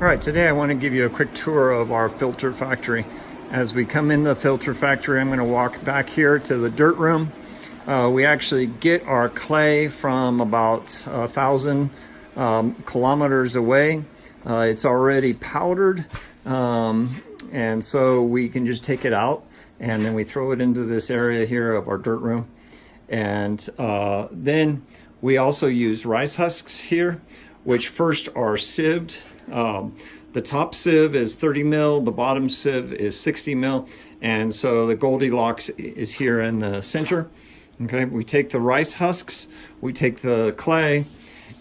All right, today I want to give you a quick tour of our filter factory. As we come in the filter factory, I'm going to walk back here to the dirt room. We actually get our clay from about 1,000 kilometers away. It's already powdered, and so we can just take it out and then we throw it into this area here of our dirt room. And then we also use rice husks here, which first are sieved. The top sieve is 30 mil, the bottom sieve is 60 mil, and so the Goldilocks is here in the center. Okay, we take the rice husks, we take the clay,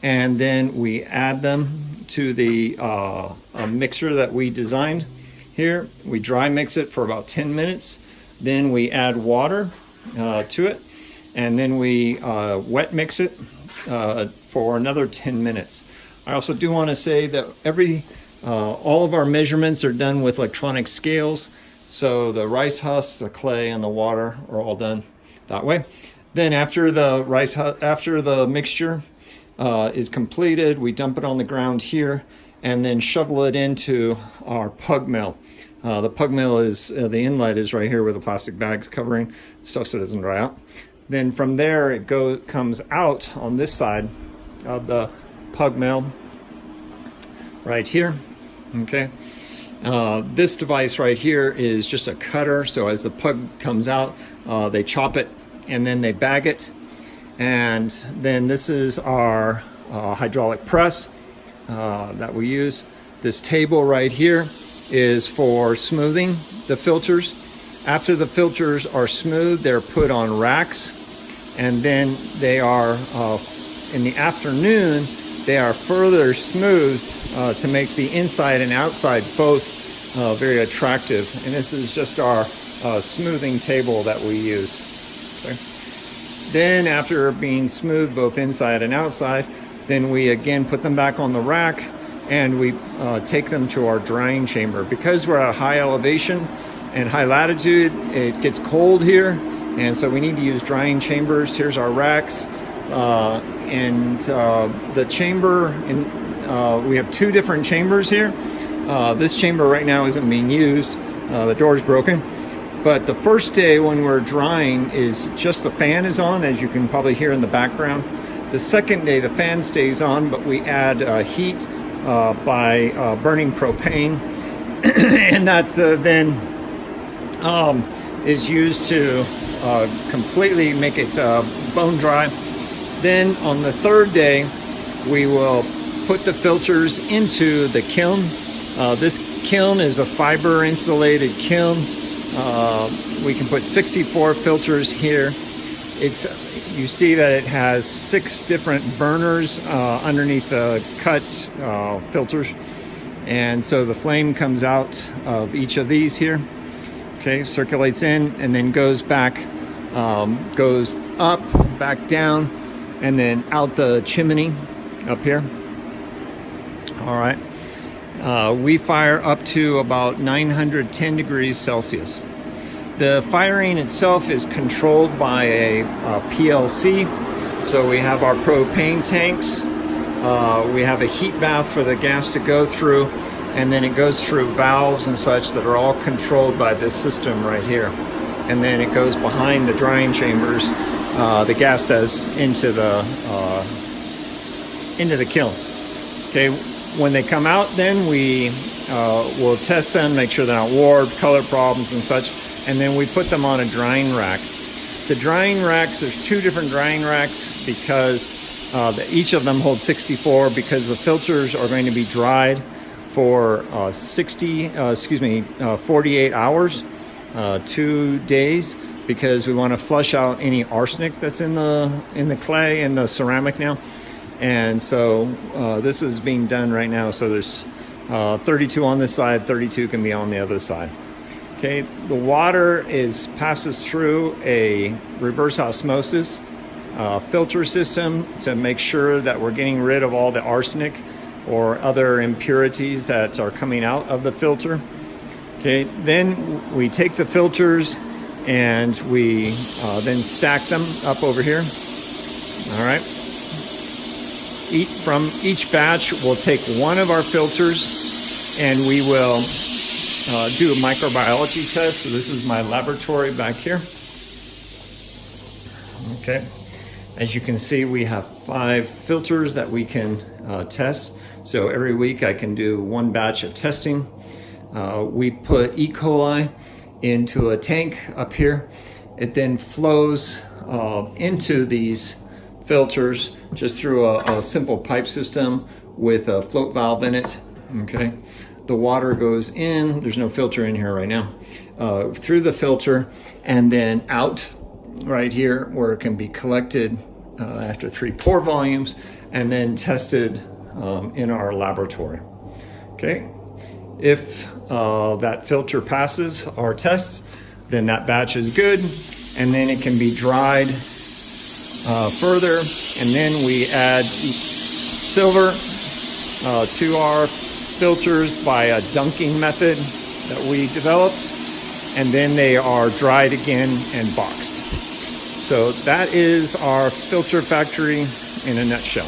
and then we add them to the mixer that we designed here. We dry mix it for about 10 minutes, then we add water to it, and then we wet mix it for another 10 minutes. I also do want to say that all of our measurements are done with electronic scales. So the rice husks, the clay, and the water are all done that way. Then after the mixture is completed, we dump it on the ground here and then shovel it into our pug mill. The pug mill is, the inlet is right here where the plastic bag's covering stuff so it doesn't dry out. Then from there it comes out on this side of the pug mill right here. Okay, this device right here is just a cutter, so as the pug comes out, they chop it and then they bag it. And then this is our hydraulic press that we use. This table right here is for smoothing the filters. After the filters are smooth, they're put on racks, and then they are in the afternoon they are further smoothed to make the inside and outside both very attractive. And this is just our smoothing table that we use. Okay. Then after being smooth both inside and outside, then we again put them back on the rack and we take them to our drying chamber. Because we're at high elevation and high latitude, it gets cold here, and so we need to use drying chambers. Here's our racks. The chamber, we have two different chambers here. This chamber right now isn't being used. The door's broken. But the first day when we're drying is just the fan is on, as you can probably hear in the background. The second day the fan stays on, but we add heat by burning propane. And that then is used to completely make it bone dry. Then on the third day, we will put the filters into the kiln. This kiln is a fiber insulated kiln. We can put 64 filters here. You see that it has 6 different burners underneath the cuts filters. And so the flame comes out of each of these here. Okay, circulates in and then goes back, goes up, back down, and then out the chimney up here. All right. We fire up to about 910 degrees Celsius. The firing itself is controlled by a PLC. So we have our propane tanks. We have a heat bath for the gas to go through, and then it goes through valves and such that are all controlled by this system right here. And then it goes behind the drying chambers. The gas does into the kiln. Okay, when they come out, then we will test them, make sure they're not warped, color problems and such, and then we put them on a drying rack. The drying racks, there's 2 different drying racks because each of them hold 64, because the filters are going to be dried for 48 hours, 2 days, because we want to flush out any arsenic that's in the clay and the ceramic now. And so this is being done right now. So there's 32 on this side, 32 can be on the other side. Okay, the water passes through a reverse osmosis filter system to make sure that we're getting rid of all the arsenic or other impurities that are coming out of the filter. Okay, then we take the filters and we then stack them up over here. All right. From each batch, we'll take one of our filters and we will do a microbiology test. So this is my laboratory back here. Okay, as you can see, we have 5 filters that we can test. So every week I can do 1 batch of testing. We put E. coli into a tank up here. It then flows into these filters just through a simple pipe system with a float valve in it. Okay, the water goes in, there's no filter in here right now, through the filter and then out right here where it can be collected after 3 pour volumes and then tested in our laboratory. Okay, if that filter passes our tests, then that batch is good, and then it can be dried further, and then we add silver to our filters by a dunking method that we developed, and then they are dried again and boxed. So that is our filter factory in a nutshell.